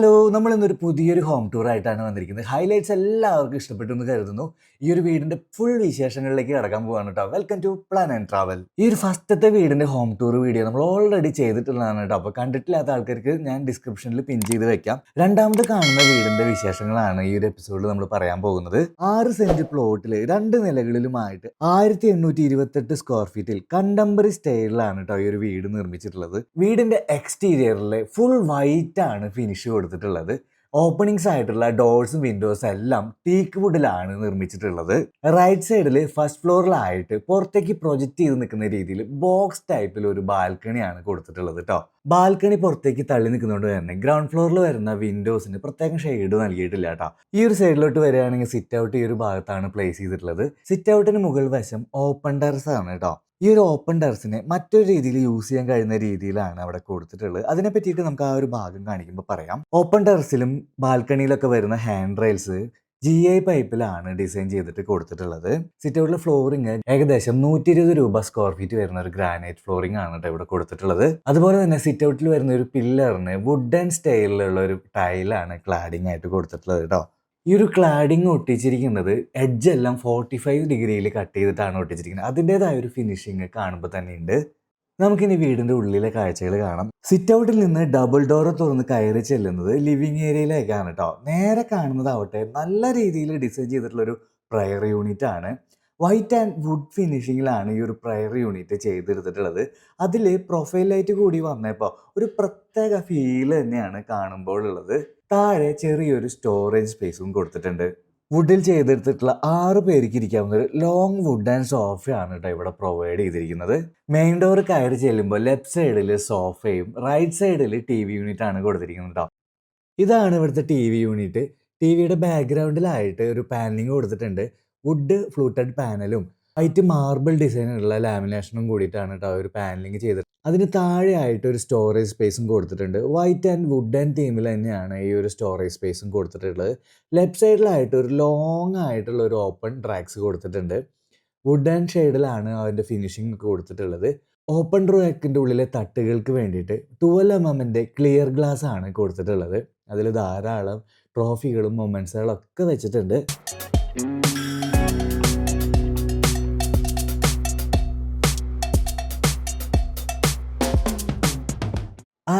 Hello! നമ്മളിന്നൊരു പുതിയൊരു home ടൂറായിട്ടാണ് വന്നിരിക്കുന്നത്. Highlights എല്ലാവർക്കും ഇഷ്ടപ്പെട്ടു എന്ന് കരുതുന്നു. ഈ ഒരു വീടിന്റെ ഫുൾ വിശേഷങ്ങളിലേക്ക് കടക്കാൻ പോവാണ് ട്ടോ. Welcome to plan and travel. ഈ ഒരു ഫസ്റ്റത്തെ വീടിന്റെ ഹോം ടൂർ വീഡിയോ നമ്മൾ ഓൾറെഡി ചെയ്തിട്ടുള്ളതാണ് ട്ടോ. അപ്പോൾ കണ്ടിട്ടില്ലാത്ത ആൾക്കാർക്ക് ഞാൻ ഡിസ്ക്രിപ്ഷനിൽ പിൻ ചെയ്ത് വെക്കാം. രണ്ടാമത് കാണുന്ന വീടിന്റെ വിശേഷങ്ങളാണ് ഈ ഒരു എപ്പിസോഡിൽ നമ്മൾ പറയാൻ പോകുന്നത്. 6 സെന്റ് പ്ലോട്ടിൽ 2 നിലകളിലുമായിട്ട് 1828 സ്ക്വയർ ഫീറ്റിൽ കണ്ടംപററി സ്റ്റൈലിലാണ് ട്ടോ ഈ ഒരു വീട് നിർമ്മിച്ചിട്ടുള്ളത്. വീടിന്റെ എക്സ്റ്റീരിയറിൽ ഫുൾ വൈറ്റ് ആണ് ഫിനിഷ് കൊടുത്തിട്ടുള്ളത്. ഓപ്പണിങ്സ് ആയിട്ടുള്ള ഡോർസും വിൻഡോസും എല്ലാം ടീക്ക് വുഡിലാണ് നിർമ്മിച്ചിട്ടുള്ളത്. റൈറ്റ് സൈഡിൽ ഫസ്റ്റ് ഫ്ലോറിലായിട്ട് പുറത്തേക്ക് പ്രൊജക്റ്റ് ചെയ്ത് നിൽക്കുന്ന രീതിയിൽ ബോക്സ് ടൈപ്പിൽ ഒരു ബാൽക്കണിയാണ് കൊടുത്തിട്ടുള്ളത് കേട്ടോ. ബാൽക്കണി പുറത്തേക്ക് തള്ളി നിൽക്കുന്നതുകൊണ്ട് തന്നെ ഗ്രൗണ്ട് ഫ്ലോറിൽ വരുന്ന വിൻഡോസിന് പ്രത്യേകം ഷെയ്ഡ് നൽകിയിട്ടില്ല കേട്ടോ. ഈ ഒരു സൈഡിലോട്ട് വരികയാണെങ്കിൽ സിറ്റ് ഔട്ട് ഈ ഒരു ഭാഗത്താണ് പ്ലേസ് ചെയ്തിട്ടുള്ളത്. സിറ്റ് ഔട്ടിന് മുകൾ വശം ഓപ്പൺ ടെറസ് ആണ് കേട്ടോ. ഈ ഒരു ഓപ്പൺ ടെറസിനെ മറ്റൊരു രീതിയിൽ യൂസ് ചെയ്യാൻ കഴിയുന്ന രീതിയിലാണ് അവിടെ കൊടുത്തിട്ടുള്ളത്. അതിനെ പറ്റിയിട്ട് നമുക്ക് ആ ഒരു ഭാഗം കാണിക്കുമ്പോൾ പറയാം. ഓപ്പൺ ടെറസിലും ബാൽക്കണിയിലൊക്കെ വരുന്ന ഹാൻഡ് റെയിൽസ് GI പൈപ്പിലാണ് ഡിസൈൻ ചെയ്തിട്ട് കൊടുത്തിട്ടുള്ളത്. സിറ്റ് ഔട്ടിലെ ഫ്ലോറിംഗ് ഏകദേശം 120 രൂപ സ്ക്വയർ ഫീറ്റ് വരുന്ന ഒരു ഗ്രാനൈറ്റ് ഫ്ലോറിംഗ് ആണ് ഇവിടെ കൊടുത്തിട്ടുള്ളത്. അതുപോലെ തന്നെ സിറ്റ് ഔട്ടിൽ വരുന്ന ഒരു പില്ലറിന് വുഡൻ സ്റ്റൈലിലുള്ള ഒരു ടൈലാണ് ക്ലാഡിംഗ് ആയിട്ട് കൊടുത്തിട്ടുള്ളത് കേട്ടോ. ഈ ഒരു ക്ലാഡിങ് ഒട്ടിച്ചിരിക്കുന്നത് എഡ്ജ് എല്ലാം 45 ഡിഗ്രിയിൽ കട്ട് ചെയ്തിട്ടാണ് ഒട്ടിച്ചിരിക്കുന്നത്. അതിൻ്റെതായ ഒരു ഫിനിഷിങ് കാണുമ്പോൾ തന്നെ ഉണ്ട്. നമുക്കിനി വീടിന്റെ ഉള്ളിലെ കാഴ്ചകൾ കാണാം. സിറ്റ് ഔട്ടിൽ നിന്ന് ഡബിൾ ഡോർ തുറന്ന് കയറി ചെല്ലുന്നത് ലിവിങ് ഏരിയയിലേക്കാണ് കേട്ടോ. നേരെ കാണുന്നതാവട്ടെ നല്ല രീതിയിൽ ഡിസൈൻ ചെയ്തിട്ടുള്ള ഒരു പ്രയർ യൂണിറ്റ് ആണ്. വൈറ്റ് ആൻഡ് വുഡ് ഫിനിഷിങ്ങിലാണ് ഈ ഒരു പ്രയർ യൂണിറ്റ് ചെയ്തെടുത്തിട്ടുള്ളത്. അതിൽ പ്രൊഫൈൽ ലൈറ്റ് കൂടി വന്നപ്പോൾ ഒരു പ്രത്യേക ഫീൽ തന്നെയാണ് കാണുമ്പോൾ ഉള്ളത്. താഴെ ചെറിയൊരു സ്റ്റോറേജ് സ്പേസും കൊടുത്തിട്ടുണ്ട്. വുഡിൽ ചെയ്തെടുത്തിട്ടുള്ള 6 പേർക്ക് ഇരിക്കാവുന്ന ഒരു ലോങ് വുഡ് ആൻഡ് സോഫയാണ് കേട്ടോ ഇവിടെ പ്രൊവൈഡ് ചെയ്തിരിക്കുന്നത്. മെയിൻ ഡോർ കയറി ചെല്ലുമ്പോൾ ലെഫ്റ്റ് സൈഡിൽ സോഫയും റൈറ്റ് സൈഡിൽ TV യൂണിറ്റ് ആണ് കൊടുത്തിരിക്കുന്നത് കേട്ടോ. ഇതാണ് ഇവിടുത്തെ TV യൂണിറ്റ്. ടിവിയുടെ ബാക്ക്ഗ്രൗണ്ടിലായിട്ട് ഒരു പാനലിംഗ് കൊടുത്തിട്ടുണ്ട്. വുഡ് ഫ്ലൂട്ടഡ് പാനലും വൈറ്റ് മാർബിൾ ഡിസൈനുള്ള ലാമിനേഷനും കൂടിയിട്ടാണ് കേട്ടോ ഒരു പാനലിംഗ് ചെയ്തത്. അതിന് താഴെയായിട്ട് ഒരു സ്റ്റോറേജ് സ്പേസും കൊടുത്തിട്ടുണ്ട്. വൈറ്റ് ആൻഡ് വുഡ് ആൻഡ് തീമിൽ തന്നെയാണ് ഈ ഒരു സ്റ്റോറേജ് സ്പേസും കൊടുത്തിട്ടുള്ളത്. ലെഫ്റ്റ് സൈഡിലായിട്ട് ഒരു ലോങ് ആയിട്ടുള്ള ഒരു ഓപ്പൺ ട്രാക്സ് കൊടുത്തിട്ടുണ്ട്. വുഡ് ആൻഡ് ഷെയ്ഡിലാണ് അതിൻ്റെ ഫിനിഷിംഗ് കൊടുത്തിട്ടുള്ളത്. ഓപ്പൺ റാക്കിൻ്റെ ഉള്ളിലെ തട്ടുകൾക്ക് വേണ്ടിയിട്ട് 12 mm ക്ലിയർ ഗ്ലാസ് ആണ് കൊടുത്തിട്ടുള്ളത്. അതിൽ ധാരാളം ട്രോഫികളും മൊമെന്റ്സുകളും ഒക്കെ വെച്ചിട്ടുണ്ട്.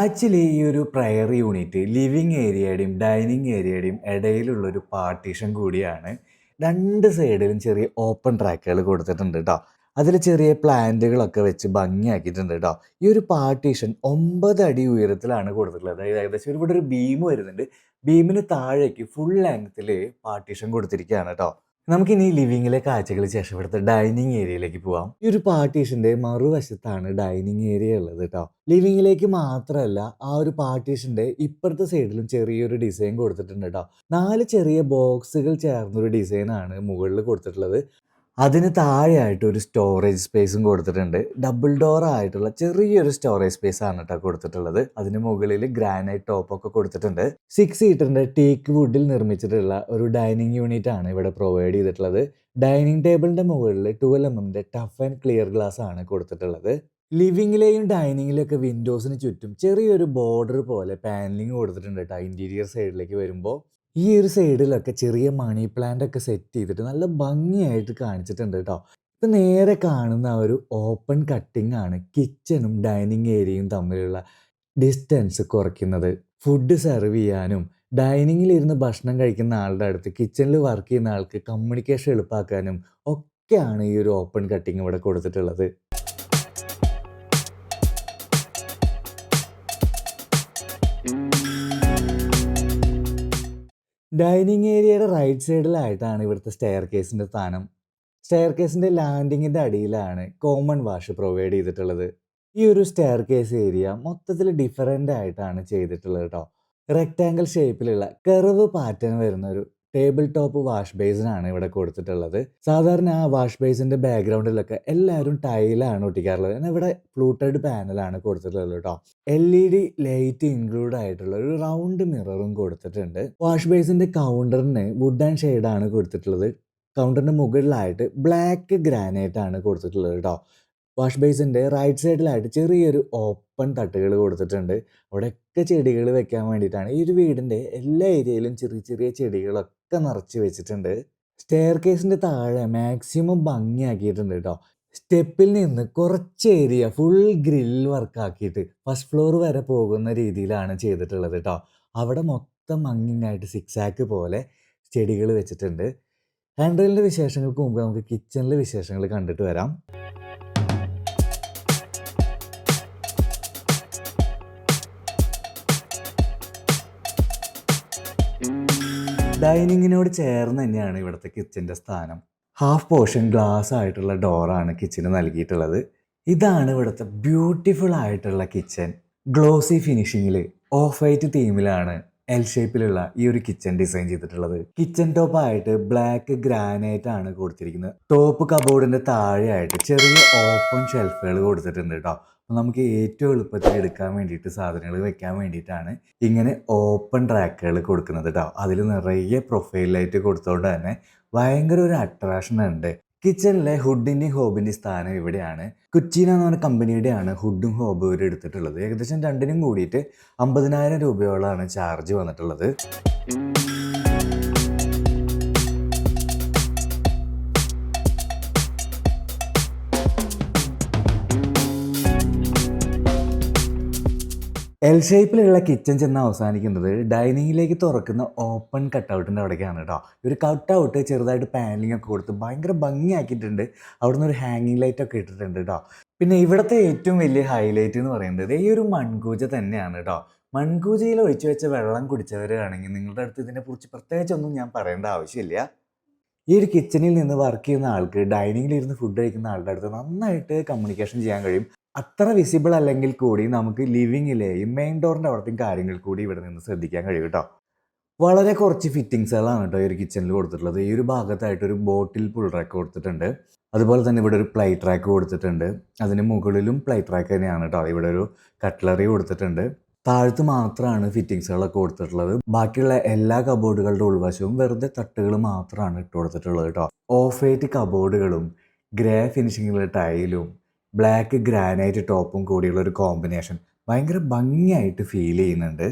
ആക്ച്വലി ഈ ഒരു പ്രയർ യൂണിറ്റ് ലിവിങ് ഏരിയയുടെയും ഡൈനിങ് ഏരിയയുടെയും ഇടയിലുള്ളൊരു പാർട്ടീഷൻ കൂടിയാണ്. 2 സൈഡിലും ചെറിയ ഓപ്പൺ ട്രാക്കുകൾ കൊടുത്തിട്ടുണ്ട് കേട്ടോ. അതിൽ ചെറിയ പ്ലാന്റുകളൊക്കെ വെച്ച് ഭംഗിയാക്കിയിട്ടുണ്ട് കേട്ടോ. ഈ ഒരു പാർട്ടീഷൻ 9 അടി ഉയരത്തിലാണ് കൊടുത്തിട്ടുള്ളത്. അതായത് ഏകദേശം ഇവിടെ ഒരു ബീം വരുന്നുണ്ട്. ബീമിന് താഴേക്ക് ഫുൾ ലെങ്ത്തിൽ പാർട്ടീഷൻ കൊടുത്തിരിക്കുകയാണ് കേട്ടോ. നമുക്കിനി ലിവിങ്ങിലെ കാഴ്ചകൾ ശേഷം ഇവിടുത്തെ ഡൈനിങ് ഏരിയയിലേക്ക് പോവാം. ഈ ഒരു പാർട്ടീഷന്റെ മറുവശത്താണ് ഡൈനിങ് ഏരിയ ഉള്ളത് കേട്ടോ. ലിവിങ്ങിലേക്ക് മാത്രമല്ല ആ ഒരു പാർട്ടീഷന്റെ ഇപ്പുറത്തെ സൈഡിലും ചെറിയൊരു ഡിസൈൻ കൊടുത്തിട്ടുണ്ട് കേട്ടോ. 4 ചെറിയ ബോക്സുകൾ ചേർന്നൊരു ഡിസൈനാണ് മുകളിൽ കൊടുത്തിട്ടുള്ളത്. അതിന് താഴെയായിട്ട് ഒരു സ്റ്റോറേജ് സ്പേസും കൊടുത്തിട്ടുണ്ട്. ഡബിൾ ഡോർ ആയിട്ടുള്ള ചെറിയൊരു സ്റ്റോറേജ് സ്പേസ് ആണ് കേട്ടോ കൊടുത്തിട്ടുള്ളത്. അതിന് മുകളിൽ ഗ്രാനൈറ്റ് ടോപ്പൊക്കെ കൊടുത്തിട്ടുണ്ട്. 6 സീറ്ററിന്റെ ടീക്ക് വുഡിൽ നിർമ്മിച്ചിട്ടുള്ള ഒരു ഡൈനിങ് യൂണിറ്റ് ആണ് ഇവിടെ പ്രൊവൈഡ് ചെയ്തിട്ടുള്ളത്. ഡൈനിങ് ടേബിളിന്റെ മുകളിൽ 12 mm tough and clear glass ആണ് കൊടുത്തിട്ടുള്ളത്. ലിവിങ്ങിലെയും ഡൈനിങ്ങിലെയും ഒക്കെ വിൻഡോസിന് ചുറ്റും ചെറിയൊരു ബോർഡർ പോലെ പാനലിംഗ് കൊടുത്തിട്ടുണ്ട് കേട്ടോ. ഇന്റീരിയർ സൈഡിലേക്ക് വരുമ്പോൾ ഈ ഒരു സൈഡിലൊക്കെ ചെറിയ മണി പ്ലാന്റ് ഒക്കെ സെറ്റ് ചെയ്തിട്ട് നല്ല ഭംഗിയായിട്ട് കാണിച്ചിട്ടുണ്ട് കേട്ടോ. ഇപ്പം നേരെ കാണുന്ന ഒരു ഓപ്പൺ കട്ടിംഗ് ആണ് കിച്ചണും ഡൈനിങ് ഏരിയയും തമ്മിലുള്ള ഡിസ്റ്റൻസ് കുറയ്ക്കുന്നത്. ഫുഡ് സെർവ് ചെയ്യാനും ഡൈനിങ്ങിൽ ഇരുന്ന് ഭക്ഷണം കഴിക്കുന്ന ആളുടെ അടുത്ത് കിച്ചണിൽ വർക്ക് ചെയ്യുന്ന ആൾക്ക് കമ്മ്യൂണിക്കേഷൻ എളുപ്പമാക്കാനും ഒക്കെയാണ് ഈ ഒരു ഓപ്പൺ കട്ടിങ് ഇവിടെ കൊടുത്തിട്ടുള്ളത്. ഡൈനിങ് ഏരിയയുടെ റൈറ്റ് സൈഡിലായിട്ടാണ് ഇവിടുത്തെ സ്റ്റെയർ കേസിൻ്റെ സ്ഥാനം. സ്റ്റെയർ കേസിൻ്റെ ലാൻഡിങ്ങിൻ്റെ അടിയിലാണ് കോമൺ വാഷ് പ്രൊവൈഡ് ചെയ്തിട്ടുള്ളത്. ഈ ഒരു സ്റ്റെയർ കേസ് ഏരിയ മൊത്തത്തിൽ ഡിഫറൻ്റ് ആയിട്ടാണ് ചെയ്തിട്ടുള്ളത് കേട്ടോ. റെക്റ്റാങ്കിൾ ഷേപ്പിലുള്ള കർവ് പാറ്റേൺ വരുന്ന ഒരു ടേബിൾ ടോപ്പ് വാഷ് ബേസിനാണ് ഇവിടെ കൊടുത്തിട്ടുള്ളത്. സാധാരണ ആ വാഷ് ബേസിൻ്റെ ബാക്ക്ഗ്രൗണ്ടിലൊക്കെ എല്ലാവരും ടൈലാണ് ഒട്ടിക്കാറുള്ളത്. എന്നാൽ ഇവിടെ ഫ്ലൂട്ടഡ് പാനലാണ് കൊടുത്തിട്ടുള്ളത് കേട്ടോ. LED ലൈറ്റ് ഇൻക്ലൂഡ് ആയിട്ടുള്ള ഒരു റൗണ്ട് മിററും കൊടുത്തിട്ടുണ്ട്. വാഷ് ബേസിൻ്റെ കൗണ്ടറിന് വുഡ് ആൻഡ് ഷെയ്ഡാണ് കൊടുത്തിട്ടുള്ളത്. കൗണ്ടറിൻ്റെ മുകളിലായിട്ട് ബ്ലാക്ക് ഗ്രാനൈറ്റ് ആണ് കൊടുത്തിട്ടുള്ളത് കേട്ടോ. വാഷ് ബേസിൻ്റെ റൈറ്റ് സൈഡിലായിട്ട് ചെറിയൊരു ഓപ്പൺ തട്ടുകൾ കൊടുത്തിട്ടുണ്ട്. അവിടെയൊക്കെ ചെടികൾ വെക്കാൻ വേണ്ടിയിട്ടാണ്. ഈ ഒരു വീടിൻ്റെ എല്ലാ ഏരിയയിലും ചെറിയ ചെറിയ ചെടികളൊക്കെ നിറച്ച് വെച്ചിട്ടുണ്ട്. സ്റ്റെയർ കേസിൻ്റെ താഴെ മാക്സിമം ഭംഗിയാക്കിയിട്ടുണ്ട് കേട്ടോ. സ്റ്റെപ്പിൽ നിന്ന് കുറച്ച് ഏരിയ ഫുൾ ഗ്രിൽ വർക്കാക്കിയിട്ട് ഫസ്റ്റ് ഫ്ലോർ വരെ പോകുന്ന രീതിയിലാണ് ചെയ്തിട്ടുള്ളത് കേട്ടോ. അവിടെ മൊത്തം ഭംഗിയായിട്ട് സിക്സാക്ക് പോലെ ചെടികൾ വെച്ചിട്ടുണ്ട്. ഹാൻഡ് റെയിലിൻ്റെ വിശേഷങ്ങൾക്ക് മുമ്പ് നമുക്ക് കിച്ചണിലെ വിശേഷങ്ങൾ കണ്ടിട്ട് വരാം. ഡൈനിങ്ങിനോട് ചേർന്ന് തന്നെയാണ് ഇവിടുത്തെ കിച്ചൻ്റെ സ്ഥാനം. ഹാഫ് പോർഷൻ ഗ്ലാസ് ആയിട്ടുള്ള ഡോറാണ് കിച്ചന് നൽകിയിട്ടുള്ളത്. ഇതാണ് ഇവിടുത്തെ ബ്യൂട്ടിഫുൾ ആയിട്ടുള്ള കിച്ചൻ. ഗ്ലോസി ഫിനിഷിങ്ങിൽ ഓഫ് വൈറ്റ് തീമിലാണ് എൽ ഷേപ്പിലുള്ള ഈ ഒരു കിച്ചൺ ഡിസൈൻ ചെയ്തിട്ടുള്ളത്. കിച്ചൺ ടോപ്പ് ആയിട്ട് ബ്ലാക്ക് ഗ്രാനൈറ്റ് ആണ് കൊടുത്തിരിക്കുന്നത്. ടോപ്പ് കബോർഡിന്റെ താഴെയായിട്ട് ചെറിയ ഓപ്പൺ ഷെൽഫുകൾ കൊടുത്തിട്ടുണ്ട് കേട്ടോ. അപ്പോൾ നമുക്ക് ഏറ്റവും എളുപ്പത്തിൽ എടുക്കാൻ വേണ്ടിയിട്ട് സാധനങ്ങൾ വെക്കാൻ വേണ്ടിയിട്ടാണ് ഇങ്ങനെ ഓപ്പൺ ട്രാക്കുകൾ കൊടുക്കുന്നത് കേട്ടോ. അതിൽ നിറയെ പ്രൊഫൈൽ ലൈറ്റ് കൊടുത്തോണ്ട് തന്നെ ഭയങ്കര ഒരു അട്രാക്ഷൻ ഉണ്ട്. കിച്ചണിലെ ഹുഡിൻ്റെയും ഹോബിൻ്റെയും സ്ഥാനം ഇവിടെയാണ്. കുച്ചീന എന്ന് പറഞ്ഞ കമ്പനിയുടെയാണ് ഹുഡും ഹോബും ഇവർ എടുത്തിട്ടുള്ളത്. ഏകദേശം രണ്ടിനും കൂടിയിട്ട് 50,000 രൂപയോളമാണ് ചാർജ് വന്നിട്ടുള്ളത്. എൽ ഷേപ്പിലുള്ള കിച്ചൺ ചെന്ന് അവസാനിക്കുന്നത് ഡൈനിങ്ങിലേക്ക് തുറക്കുന്ന ഓപ്പൺ കട്ടൗട്ടിൻ്റെ അവിടേക്കാണ് കേട്ടോ. ഒരു കട്ടൗട്ട് ചെറുതായിട്ട് പാനലിംഗ് ഒക്കെ കൊടുത്ത് ഭയങ്കര ഭംഗിയാക്കിയിട്ടുണ്ട്. അവിടെ നിന്ന് ഒരു ഹാങ്ങിങ് ലൈറ്റ് ഒക്കെ ഇട്ടിട്ടുണ്ട് കേട്ടോ. പിന്നെ ഇവിടുത്തെ ഏറ്റവും വലിയ ഹൈലൈറ്റ് എന്ന് പറയുന്നത് ഈ ഒരു മൺകൂജ തന്നെയാണ് കേട്ടോ. മൺകൂജയിൽ ഒഴിച്ചു വെച്ച വെള്ളം കുടിച്ചവരാണെങ്കിൽ നിങ്ങളുടെ അടുത്ത് ഇതിനെക്കുറിച്ച് പ്രത്യേകിച്ചൊന്നും ഞാൻ പറയേണ്ട ആവശ്യമില്ല. ഈ ഒരു കിച്ചണിൽ നിന്ന് വർക്ക് ചെയ്യുന്ന ആൾക്ക് ഡൈനിങ്ങിലിരുന്ന് ഫുഡ് കഴിക്കുന്ന ആളുടെ അടുത്ത് നന്നായിട്ട് കമ്മ്യൂണിക്കേഷൻ ചെയ്യാൻ കഴിയും. അത്ര വിസിബിൾ അല്ലെങ്കിൽ കൂടി നമുക്ക് ലിവിങ്ങിലെയും മെയിൻ ഡോറിൻ്റെ അവിടത്തെയും കാര്യങ്ങൾ കൂടി ഇവിടെ നിന്ന് ശ്രദ്ധിക്കാൻ കഴിയും കേട്ടോ. വളരെ കുറച്ച് ഫിറ്റിങ്സുകളാണ് കേട്ടോ ഈ ഒരു കിച്ചണിൽ കൊടുത്തിട്ടുള്ളത്. ഈ ഒരു ഭാഗത്തായിട്ട് ഒരു ബോട്ടിൽ പുൾ റാക്ക് കൊടുത്തിട്ടുണ്ട്. അതുപോലെ തന്നെ ഇവിടെ ഒരു പ്ലേറ്റ് റാക്ക് കൊടുത്തിട്ടുണ്ട്. അതിന് മുകളിലും പ്ലേറ്റ് റാക്ക് തന്നെയാണ് കേട്ടോ. ഇവിടെ ഒരു കട്ട്ലറി കൊടുത്തിട്ടുണ്ട്. താഴത്ത് മാത്രമാണ് ഫിറ്റിങ്സുകളൊക്കെ കൊടുത്തിട്ടുള്ളത്. ബാക്കിയുള്ള എല്ലാ കബോർഡുകളുടെ ഉൾവശവും വെറുതെ തട്ടുകൾ മാത്രമാണ് ഇട്ട് കൊടുത്തിട്ടുള്ളത് കേട്ടോ. ഓഫ് വൈറ്റ് കബോർഡുകളും ഗ്രേ ഫിനിഷിങ്ങിലുള്ള ടൈലും ബ്ലാക്ക് ഗ്രാനൈറ്റ് ടോപ്പും കൂടിയുള്ള ഒരു കോമ്പിനേഷൻ ഭയങ്കര ഭംഗിയായിട്ട് ഫീൽ ചെയ്യുന്നുണ്ട്.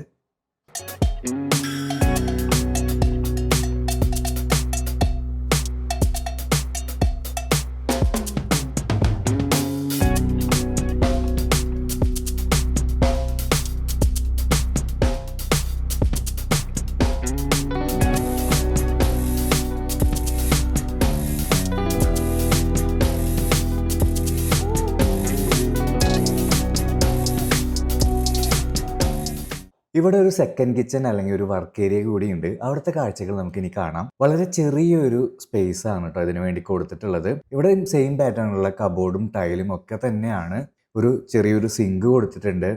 ഇവിടെ ഒരു സെക്കൻഡ് കിച്ചൺ അല്ലെങ്കിൽ ഒരു വർക്ക് ഏരിയ കൂടിയുണ്ട്. അവിടുത്തെ കാഴ്ചകൾ നമുക്കിനി കാണാം. വളരെ ചെറിയൊരു സ്പേസ് ആണ് കേട്ടോ ഇതിനു വേണ്ടി കൊടുത്തിട്ടുള്ളത്. ഇവിടെ സെയിം പാറ്റേണുള്ള കബോർഡും ടൈലും ഒക്കെ തന്നെയാണ്. ഒരു ചെറിയൊരു സിങ്ക് കൊടുത്തിട്ടുണ്ട്.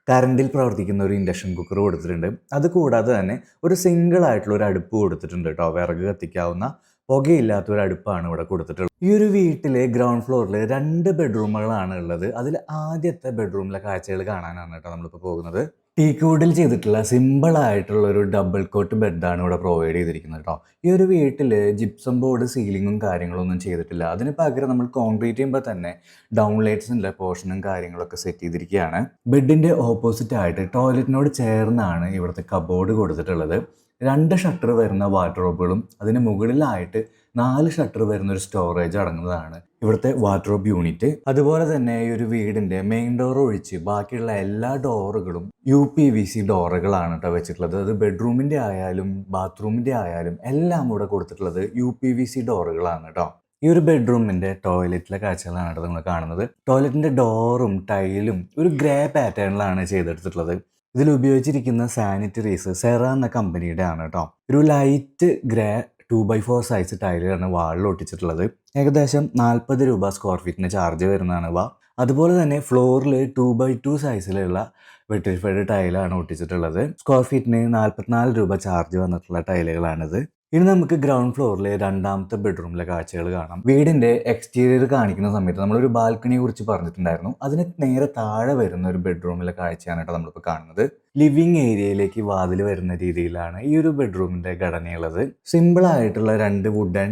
കറണ്ടിൽ പ്രവർത്തിക്കുന്ന ഒരു ഇൻഡക്ഷൻ കുക്കർ കൊടുത്തിട്ടുണ്ട്. അതുകൂടാതെ തന്നെ ഒരു സിംഗിൾ ആയിട്ടുള്ള ഒരു അടുപ്പ് കൊടുത്തിട്ടുണ്ട് കേട്ടോ. വിറക് കത്തിക്കാവുന്ന പുകയില്ലാത്ത ഒരു അടുപ്പാണ് ഇവിടെ കൊടുത്തിട്ടുള്ളത്. ഈ ഒരു വീട്ടിലെ ഗ്രൗണ്ട് ഫ്ലോറിൽ 2 ബെഡ്റൂമുകളാണ് ഉള്ളത്. അതിൽ ആദ്യത്തെ ബെഡ്റൂമിലെ കാഴ്ചകൾ കാണാനാണ് കേട്ടോ നമ്മളിപ്പോൾ പോകുന്നത്. ടീക്ക് വുഡിൽ ചെയ്തിട്ടുള്ള സിമ്പിളായിട്ടുള്ള ഒരു ഡബിൾ കോട്ട് ബെഡാണ് ഇവിടെ പ്രൊവൈഡ് ചെയ്തിരിക്കുന്നത് കേട്ടോ. ഈ ഒരു വീട്ടിൽ ജിപ്സം ബോർഡ് സീലിങ്ങും കാര്യങ്ങളൊന്നും ചെയ്തിട്ടില്ല. അതിന് പകരം നമ്മൾ കോൺക്രീറ്റ് ചെയ്യുമ്പോൾ തന്നെ ഡൗൺ ലൈറ്റ്സിൻ്റെ പോർഷനും കാര്യങ്ങളൊക്കെ സെറ്റ് ചെയ്തിരിക്കുകയാണ്. ബെഡിൻ്റെ ഓപ്പോസിറ്റ് ആയിട്ട് ടോയ്ലറ്റിനോട് ചേർന്നാണ് ഇവിടുത്തെ കബോർഡ് കൊടുത്തിട്ടുള്ളത്. 2 ഷട്ടർ വരുന്ന വാർഡ്രോബുകളും അതിന് മുകളിലായിട്ട് 4 ഷട്ടർ വരുന്ന ഒരു സ്റ്റോറേജ് അടങ്ങുന്നതാണ് ഇവിടുത്തെ വാർഡ്രോബ് യൂണിറ്റ്. അതുപോലെ തന്നെ ഈ ഒരു വീടിൻ്റെ മെയിൻ ഡോർ ഒഴിച്ച് ബാക്കിയുള്ള എല്ലാ ഡോറുകളും UPVC ഡോറുകളാണ് കേട്ടോ വെച്ചിട്ടുള്ളത്. അത് ബെഡ്റൂമിൻ്റെ ആയാലും ബാത്റൂമിൻ്റെ ആയാലും എല്ലാം ഇവിടെ കൊടുത്തിട്ടുള്ളത് UPVC ഡോറുകളാണ് കേട്ടോ. ഈ ഒരു ബെഡ്റൂമിൻ്റെ ടോയ്ലറ്റിലെ കാഴ്ചകളാണ് കേട്ടോ നിങ്ങൾ കാണുന്നത്. ടോയ്ലറ്റിൻ്റെ ഡോറും ടൈലും ഒരു ഗ്രേ പാറ്റേണിലാണ് ചെയ്തെടുത്തിട്ടുള്ളത്. ഇതിൽ ഉപയോഗിച്ചിരിക്കുന്ന സാനിറ്ററീസ് സെറ എന്ന കമ്പനിയുടെ ആണ് കേട്ടോ. ഒരു ലൈറ്റ് ഗ്രേ 2x4 സൈസ് ടൈലാണ് വാളിൽ ഒട്ടിച്ചിട്ടുള്ളത്. ഏകദേശം 40 രൂപ സ്ക്വയർ ഫീറ്റിന് ചാർജ് വരുന്നതാണ് ഇവ. അതുപോലെ തന്നെ ഫ്ലോറിൽ 2x2 സൈസിലുള്ള വെട്രിഫൈഡ് ടൈലാണ് ഒട്ടിച്ചിട്ടുള്ളത്. സ്ക്വയർ ഫീറ്റിന് 44 രൂപ ചാർജ് വന്നിട്ടുള്ള ടൈലുകളാണിത്. ഇനി നമുക്ക് ഗ്രൗണ്ട് ഫ്ലോറിലെ 2ാമത്തെ ബെഡ്റൂമിലെ കാഴ്ചകൾ കാണാം. വീടിൻ്റെ എക്സ്റ്റീരിയർ കാണിക്കുന്ന സമയത്ത് നമ്മളൊരു ബാൽക്കണിയെ കുറിച്ച് പറഞ്ഞിട്ടുണ്ടായിരുന്നു. അതിന് നേരെ താഴെ വരുന്ന ഒരു ബെഡ്റൂമിലെ കാഴ്ചയാണ് കേട്ടോ നമ്മളിപ്പോൾ കാണുന്നത്. ലിവിങ് ഏരിയയിലേക്ക് വാതിൽ വരുന്ന രീതിയിലാണ് ഈ ഒരു ബെഡ്റൂമിൻ്റെ ഘടനയുള്ളത്. സിമ്പിളായിട്ടുള്ള 2 വുഡൻ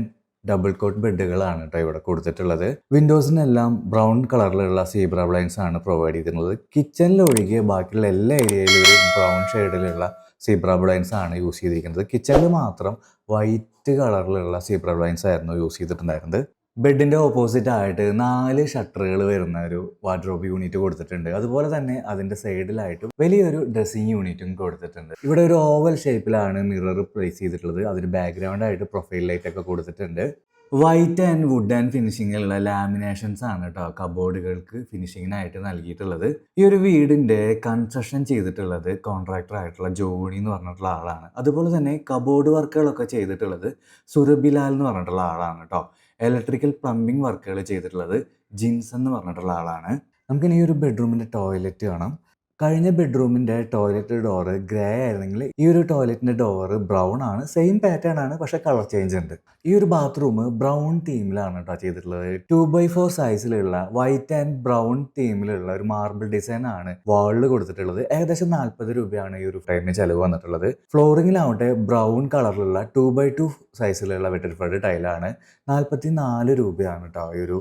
ഡബിൾ കോട്ട് ബെഡുകളാണ് കേട്ടോ ഇവിടെ കൊടുത്തിട്ടുള്ളത്. വിൻഡോസിനെല്ലാം ബ്രൗൺ കളറിലുള്ള സീബ്ര ബ്ലൈൻഡ്സ് ആണ് പ്രൊവൈഡ് ചെയ്തിട്ടുള്ളത്. കിച്ചണിലൊഴികെ ബാക്കിയുള്ള എല്ലാ ഏരിയയിലും ഒരു ബ്രൗൺ ഷെയ്ഡിലുള്ള സീബ്ര ബ്ലൈൻഡ്സ് ആണ് യൂസ് ചെയ്തിരിക്കുന്നത്. കിച്ചണിൽ മാത്രം വൈറ്റ് കളറിലുള്ള സീബ്ര ബ്ലൈൻഡ്സ് ആയിരുന്നു യൂസ് ചെയ്തിട്ടുണ്ടായിരുന്നത്. ബെഡിൻ്റെ ഓപ്പോസിറ്റ് ആയിട്ട് 4 ഷട്ടറുകൾ വരുന്ന ഒരു വാർഡ്രോബ് യൂണിറ്റ് കൊടുത്തിട്ടുണ്ട്. അതുപോലെ തന്നെ അതിൻ്റെ സൈഡിലായിട്ട് വലിയൊരു ഡ്രസ്സിങ് യൂണിറ്റും കൊടുത്തിട്ടുണ്ട്. ഇവിടെ ഒരു ഓവൽ ഷേപ്പിലാണ് മിറർ പ്ലേസ് ചെയ്തിട്ടുള്ളത്. അതിന് ബാക്ക്ഗ്രൗണ്ട് ആയിട്ട് പ്രൊഫൈൽ ലൈറ്റ് ഒക്കെ കൊടുത്തിട്ടുണ്ട്. വൈറ്റ് ആൻഡ് വുഡ് ആൻഡ് ഫിനിഷിങ്ങിലുള്ള ലാമിനേഷൻസ് ആണ് കേട്ടോ കബോർഡുകൾക്ക് ഫിനിഷിങ്ങിനായിട്ട് നൽകിയിട്ടുള്ളത്. ഈ ഒരു വീടിൻ്റെ കൺസ്ട്രക്ഷൻ ചെയ്തിട്ടുള്ളത് കോൺട്രാക്ടർ ആയിട്ടുള്ള ജോണി എന്ന് പറഞ്ഞിട്ടുള്ള ആളാണ്. അതുപോലെ തന്നെ കബോർഡ് വർക്കുകളൊക്കെ ചെയ്തിട്ടുള്ളത് സുരഭിലാൽ എന്ന് പറഞ്ഞിട്ടുള്ള ആളാണ് കേട്ടോ. ഇലക്ട്രിക്കൽ പ്ലംബിംഗ് വർക്കുകൾ ചെയ്തിട്ടുള്ളത് ജിൻസൺ എന്ന് പറഞ്ഞിട്ടുള്ള ആളാണ്. നമുക്കിനി ഈ ഒരു ബെഡ്റൂമിൻ്റെ ടോയ്ലറ്റ് കാണാം. കഴിഞ്ഞ ബെഡ്റൂമിൻ്റെ ടോയ്ലറ്റ് ഡോറ് ഗ്രേ ആയിരുന്നെങ്കിൽ ഈ ഒരു ടോയ്ലറ്റിൻ്റെ ഡോറ് ബ്രൗൺ ആണ്. സെയിം പാറ്റേൺ ആണ്, പക്ഷേ കളർ ചേഞ്ച് ഉണ്ട്. ഈ ഒരു ബാത്റൂം ബ്രൗൺ തീമിലാണ് കേട്ടോ ചെയ്തിട്ടുള്ളത്. 2x4 സൈസിലുള്ള വൈറ്റ് ആൻഡ് ബ്രൗൺ തീമിലുള്ള ഒരു മാർബിൾ ഡിസൈൻ ആണ് വാളിൽ കൊടുത്തിട്ടുള്ളത്. ഏകദേശം 40 രൂപയാണ് ഈ ഒരു ഫ്രെയിമിന് ചിലവ് വന്നിട്ടുള്ളത്. ഫ്ലോറിങ്ങിലാവട്ടെ ബ്രൗൺ കളറിലുള്ള 2x2 സൈസിലുള്ള വെട്ടിഫൈഡ് ടൈലാണ്. 44 രൂപയാണ് കേട്ടോ ഈ ഒരു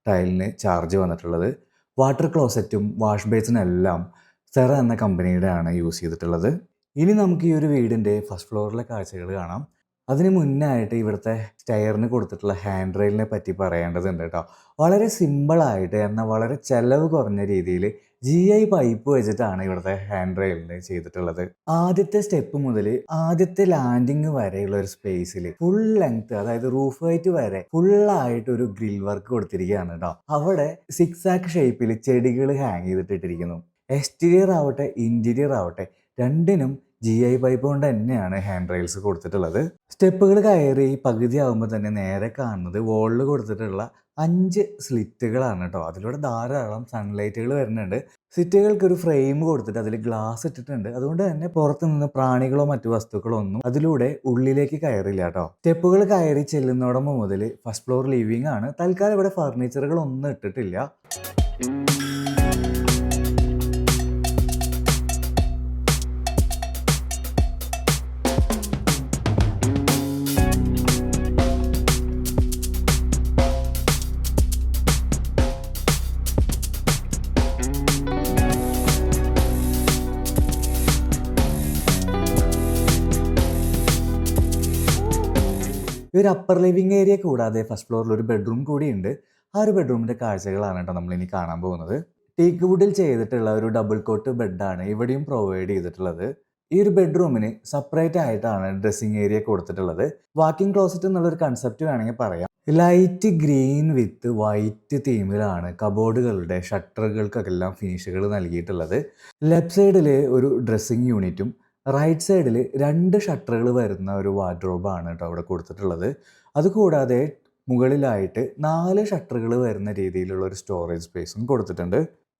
ടൈലിന് ചാർജ് വന്നിട്ടുള്ളത്. വാട്ടർ ക്ലോസറ്റും വാഷ് ബേസിനും എല്ലാം സെറ എന്ന കമ്പനിയുടെ ആണ് യൂസ് ചെയ്തിട്ടുള്ളത്. ഇനി നമുക്ക് ഈ ഒരു വീടിൻ്റെ ഫസ്റ്റ് ഫ്ലോറിലെ കാഴ്ചകൾ കാണാം. അതിന് മുന്നായിട്ട് ഇവിടുത്തെ സ്റ്റെയറിന് കൊടുത്തിട്ടുള്ള ഹാൻഡ് റെയിലിനെ പറ്റി പറയേണ്ടതുണ്ട് കേട്ടോ. വളരെ സിമ്പിളായിട്ട് എന്നാൽ വളരെ ചിലവ് കുറഞ്ഞ രീതിയിൽ GI പൈപ്പ് വെച്ചിട്ടാണ് ഇവിടുത്തെ ഹാൻഡ് റെയിലിന് ചെയ്തിട്ടുള്ളത്. ആദ്യത്തെ സ്റ്റെപ്പ് മുതൽ ആദ്യത്തെ ലാൻഡിങ് വരെയുള്ള ഒരു സ്പേസിൽ ഫുൾ ലെങ്ത്, അതായത് റൂഫ് ഹൈറ്റ് വരെ ഫുള്ളായിട്ട് ഒരു ഗ്രിൽ വർക്ക് കൊടുത്തിരിക്കുകയാണ് കേട്ടോ. അവിടെ 6 ആക്ക് ഷേപ്പിൽ ചെടികൾ ഹാങ് ചെയ്തിട്ടിരിക്കുന്നു. എക്സ്റ്റീരിയർ ആവട്ടെ ഇൻറ്റീരിയർ ആവട്ടെ രണ്ടിനും GI പൈപ്പ് കൊണ്ട് തന്നെയാണ് ഹാൻഡ് റെയിൽസ് കൊടുത്തിട്ടുള്ളത്. സ്റ്റെപ്പുകൾ കയറി പകുതി ആകുമ്പോൾ തന്നെ നേരെ കാണുന്നത് വോളിൽ കൊടുത്തിട്ടുള്ള 5 സ്ലിറ്റുകളാണ് കേട്ടോ. അതിലൂടെ ധാരാളം സൺലൈറ്റുകൾ വരുന്നുണ്ട്. സ്ലിറ്റുകൾക്ക് ഒരു ഫ്രെയിം കൊടുത്തിട്ട് അതിൽ ഗ്ലാസ് ഇട്ടിട്ടുണ്ട്. അതുകൊണ്ട് തന്നെ പുറത്തു നിന്ന് പ്രാണികളോ മറ്റു വസ്തുക്കളോ ഒന്നും അതിലൂടെ ഉള്ളിലേക്ക് കയറില്ല കേട്ടോ. സ്റ്റെപ്പുകൾ കയറി ചെല്ലുന്നോടമ്പ് മുതൽ ഫസ്റ്റ് ഫ്ലോർ ലിവിംഗ് ആണ്. തൽക്കാലം ഇവിടെ ഫർണിച്ചറുകൾ ഒന്നും ഇട്ടിട്ടില്ല. ഈ ഒരു അപ്പർ ലിവിങ് ഏരിയ കൂടാതെ ഫസ്റ്റ് ഫ്ലോറിൽ ഒരു ബെഡ്റൂം കൂടിയുണ്ട്. ആ ഒരു ബെഡ്റൂമിൻ്റെ കാഴ്ചകളാണ് കേട്ടോ നമ്മളിനി കാണാൻ പോകുന്നത്. ടീക്ക് വുഡിൽ ചെയ്തിട്ടുള്ള ഒരു ഡബിൾ കോട്ട് ബെഡാണ് ഇവിടെയും പ്രൊവൈഡ് ചെയ്തിട്ടുള്ളത്. ഈ ഒരു ബെഡ്റൂമിന് സെപ്പറേറ്റ് ആയിട്ടാണ് ഡ്രസ്സിങ് ഏരിയ കൊടുത്തിട്ടുള്ളത്. വാക്കിംഗ് ക്ലോസറ്റ് എന്നുള്ളൊരു കൺസെപ്റ്റ് വേണമെങ്കിൽ പറയാം. ലൈറ്റ് ഗ്രീൻ വിത്ത് വൈറ്റ് തീമിലാണ് കബോർഡുകളുടെ ഷട്ടറുകൾക്കെല്ലാം ഫിനിഷുകൾ നൽകിയിട്ടുള്ളത്. ലെഫ്റ്റ് സൈഡിൽ ഒരു ഡ്രസ്സിങ് യൂണിറ്റും റൈറ്റ് സൈഡിൽ 2 ഷട്ടറുകൾ വരുന്ന ഒരു വാർഡ്രോബാണ് കേട്ടോ അവിടെ കൊടുത്തിട്ടുള്ളത്. അതുകൂടാതെ മുകളിലായിട്ട് 4 ഷട്ടറുകൾ വരുന്ന രീതിയിലുള്ള ഒരു സ്റ്റോറേജ് സ്പേസും കൊടുത്തിട്ടുണ്ട്.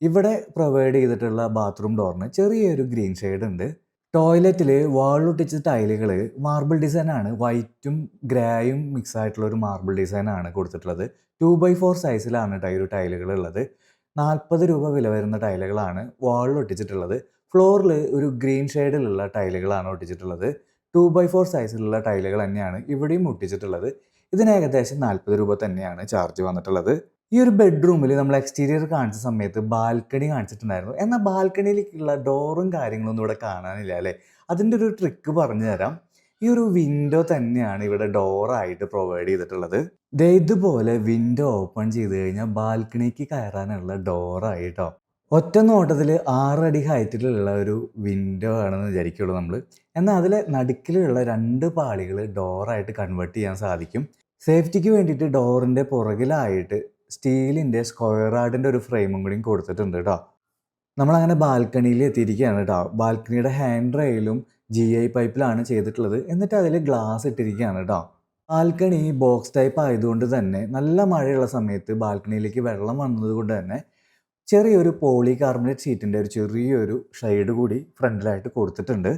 ഇവിടെ പ്രൊവൈഡ് ചെയ്തിട്ടുള്ള ബാത്റൂം ഡോറിന് ചെറിയൊരു ഗ്രീൻ ഷെയ്ഡ് ഉണ്ട്. ടോയ്ലറ്റിൽ വാളിലൊട്ടിച്ച ടൈലുകൾ മാർബിൾ ഡിസൈനാണ്. വൈറ്റും ഗ്രേയും മിക്സ് ആയിട്ടുള്ള ഒരു മാർബിൾ ഡിസൈനാണ് കൊടുത്തിട്ടുള്ളത്. 2x4 സൈസിലാണ് ഈ ഒരു ടൈലുകൾ ഉള്ളത്. 40 രൂപ വില വരുന്ന ടൈലുകളാണ് വാളിൽ ഒട്ടിച്ചിട്ടുള്ളത്. ഫ്ലോറിൽ ഒരു ഗ്രീൻ ഷെയ്ഡിലുള്ള ടൈലുകളാണ് ഒട്ടിച്ചിട്ടുള്ളത്. 2x4 സൈസിലുള്ള ടൈലുകൾ തന്നെയാണ് ഇവിടെയും ഒട്ടിച്ചിട്ടുള്ളത്. ഇതിന് ഏകദേശം 40 രൂപ തന്നെയാണ് ചാർജ് വന്നിട്ടുള്ളത്. ഈ ഒരു ബെഡ്റൂമിൽ നമ്മൾ എക്സ്റ്റീരിയർ കാണിച്ച സമയത്ത് ബാൽക്കണി കാണിച്ചിട്ടുണ്ടായിരുന്നു. എന്നാൽ ബാൽക്കണിയിലേക്കുള്ള ഡോറും കാര്യങ്ങളൊന്നും ഇവിടെ കാണാനില്ല അല്ലേ. അതിൻ്റെ ഒരു ട്രിക്ക് പറഞ്ഞു തരാം. ഈ ഒരു വിൻഡോ തന്നെയാണ് ഇവിടെ ഡോറായിട്ട് പ്രൊവൈഡ് ചെയ്തിട്ടുള്ളത്. ഇതുപോലെ വിൻഡോ ഓപ്പൺ ചെയ്ത് കഴിഞ്ഞാൽ ബാൽക്കണിക്ക് കയറാനുള്ള ഡോറായിട്ടോ. ഒറ്റ നോട്ടത്തിൽ 6 അടി ഹൈറ്റിലുള്ള ഒരു വിൻഡോ ആണെന്ന് വിചാരിക്കുള്ളൂ നമ്മൾ. എന്നാൽ അതിലെ നടുക്കിലുള്ള 2 പാളികൾ ഡോറായിട്ട് കൺവേർട്ട് ചെയ്യാൻ സാധിക്കും. സേഫ്റ്റിക്ക് വേണ്ടിയിട്ട് ഡോറിൻ്റെ പുറകിലായിട്ട് സ്റ്റീലിൻ്റെ സ്ക്വയർ ആർഡിൻ്റെ ഒരു ഫ്രെയിമും കൂടി കൊടുത്തിട്ടുണ്ട് കേട്ടോ. നമ്മളങ്ങനെ ബാൽക്കണിയിൽ എത്തിയിരിക്കുകയാണ് കേട്ടോ. ബാൽക്കണിയുടെ ഹാൻഡ് റെയിലും GI പൈപ്പിലാണ് ചെയ്തിട്ടുള്ളത്. എന്നിട്ട് അതിൽ ഗ്ലാസ് ഇട്ടിരിക്കുകയാണ് കേട്ടോ. ബാൽക്കണി ബോക്സ് ടൈപ്പ് ആയതുകൊണ്ട് തന്നെ നല്ല മഴയുള്ള സമയത്ത് ബാൽക്കണിയിലേക്ക് വെള്ളം വന്നതുകൊണ്ട് തന്നെ ചെറിയൊരു പോളി കാർബണേറ്റ് ഷീറ്റിൻ്റെ ഒരു ചെറിയൊരു ഷെയ്ഡ് കൂടി ഫ്രണ്ടിലായിട്ട് കൊടുത്തിട്ടുണ്ട്.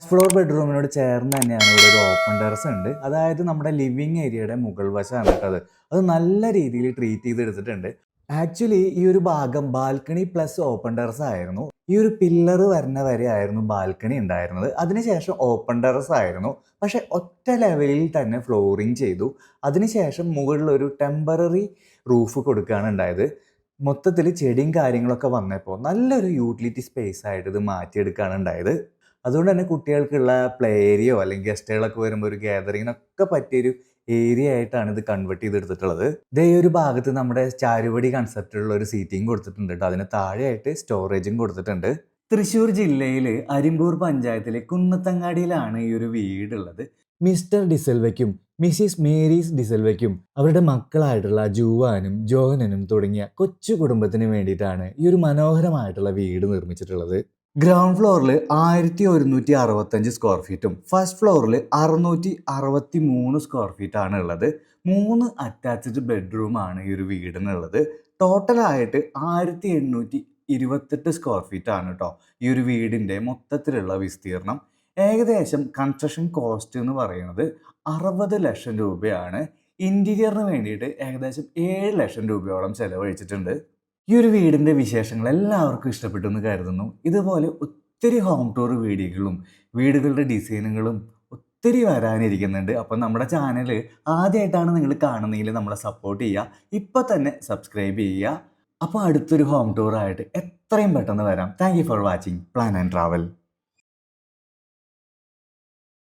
ഫ്ലോർ ബെഡ്റൂമിനോട് ചേർന്ന് തന്നെയാണ് ഇവിടെ ഒരു ഓപ്പൺ ടെറസ് ഉണ്ട്. അതായത് നമ്മുടെ ലിവിങ് ഏരിയയുടെ മുകൾ വശമാണ് കേട്ടത്. അത് നല്ല രീതിയിൽ ട്രീറ്റ് ചെയ്തെടുത്തിട്ടുണ്ട്. ആക്ച്വലി ഈ ഒരു ഭാഗം ബാൽക്കണി പ്ലസ് ഓപ്പൺ ടെറസ് ആയിരുന്നു. ഈ ഒരു പില്ലർ വരുന്ന വരെ ആയിരുന്നു ബാൽക്കണി ഉണ്ടായിരുന്നത്. അതിനുശേഷം ഓപ്പൺ ടെറസ് ആയിരുന്നു. പക്ഷെ ഒറ്റ ലെവലിൽ തന്നെ ഫ്ലോറിങ് ചെയ്തു. അതിനുശേഷം മുകളിൽ ഒരു ടെമ്പററി റൂഫ് കൊടുക്കുകയാണ് ഉണ്ടായത്. മൊത്തത്തിൽ ചെടിയും കാര്യങ്ങളൊക്കെ വന്നപ്പോൾ നല്ലൊരു യൂട്ടിലിറ്റി സ്പേസ് ആയിട്ട് ഇത് മാറ്റിയെടുക്കുകയാണ് ഉണ്ടായത്. അതുകൊണ്ട് തന്നെ കുട്ടികൾക്കുള്ള പ്ലേ ഏരിയയോ അല്ലെങ്കിൽ ഗസ്റ്റുകളൊക്കെ വരുമ്പോൾ ഒരു ഗ്യാതറിങ്ങിനൊക്കെ പറ്റിയൊരു ഏരിയ ആയിട്ടാണ് ഇത് കൺവേർട്ട് ചെയ്തെടുത്തിട്ടുള്ളത്. ഇതേ ഒരു ഭാഗത്ത് നമ്മുടെ ചാരുപടി കൺസെപ്റ്റുള്ള ഒരു സീറ്റിംഗ് കൊടുത്തിട്ടുണ്ട് കേട്ടോ. അതിന് താഴെയായിട്ട് സ്റ്റോറേജും കൊടുത്തിട്ടുണ്ട്. തൃശ്ശൂർ ജില്ലയിൽ അരിമ്പൂർ പഞ്ചായത്തിലെ കുന്നത്തങ്ങാടിയിലാണ് ഈ ഒരു വീടുള്ളത്. മിസ്റ്റർ ഡിസൽവയ്ക്കും മിസ്സിസ് മേരീസ് ഡിസൽവയ്ക്കും അവരുടെ മക്കളായിട്ടുള്ള ജൂവാനും ജോഹനനും തുടങ്ങിയ കൊച്ചു കുടുംബത്തിന് വേണ്ടിയിട്ടാണ് ഈ ഒരു മനോഹരമായിട്ടുള്ള വീട് നിർമ്മിച്ചിട്ടുള്ളത്. ഗ്രൗണ്ട് ഫ്ലോറിൽ 1165 സ്ക്വയർ ഫീറ്റും ഫസ്റ്റ് ഫ്ലോറിൽ 663 സ്ക്വയർ ഫീറ്റാണ് ഉള്ളത്. 3 അറ്റാച്ച്ഡ് ബെഡ്റൂമാണ് ഈ ഒരു വീടിനുള്ളത്. ടോട്ടലായിട്ട് 1828 സ്ക്വയർ ഫീറ്റാണ് കേട്ടോ ഈ ഒരു വീടിൻ്റെ മൊത്തത്തിലുള്ള വിസ്തീർണം. ഏകദേശം കൺസ്ട്രക്ഷൻ കോസ്റ്റ് എന്ന് പറയുന്നത് 60 ലക്ഷം രൂപയാണ്. ഇൻറ്റീരിയറിന് വേണ്ടിയിട്ട് ഏകദേശം 7 ലക്ഷം രൂപയോളം ചിലവഴിച്ചിട്ടുണ്ട്. ഈ ഒരു വീടിൻ്റെ വിശേഷങ്ങൾ എല്ലാവർക്കും ഇഷ്ടപ്പെട്ടു എന്ന് കരുതുന്നു. ഇതുപോലെ ഒത്തിരി ഹോം ടൂർ വീഡിയോകളും വീടുകളുടെ ഡിസൈനുകളും ഒത്തിരി വരാനിരിക്കുന്നുണ്ട്. അപ്പം നമ്മുടെ ചാനൽ ആദ്യമായിട്ടാണ് നിങ്ങൾ കാണുന്നതെങ്കിൽ നമ്മളെ സപ്പോർട്ട് ചെയ്യുക. ഇപ്പം തന്നെ സബ്സ്ക്രൈബ് ചെയ്യുക. അപ്പോൾ അടുത്തൊരു ഹോം ടൂറായിട്ട് എത്രയും പെട്ടെന്ന് വരാം. Thank you for watching plan and travel.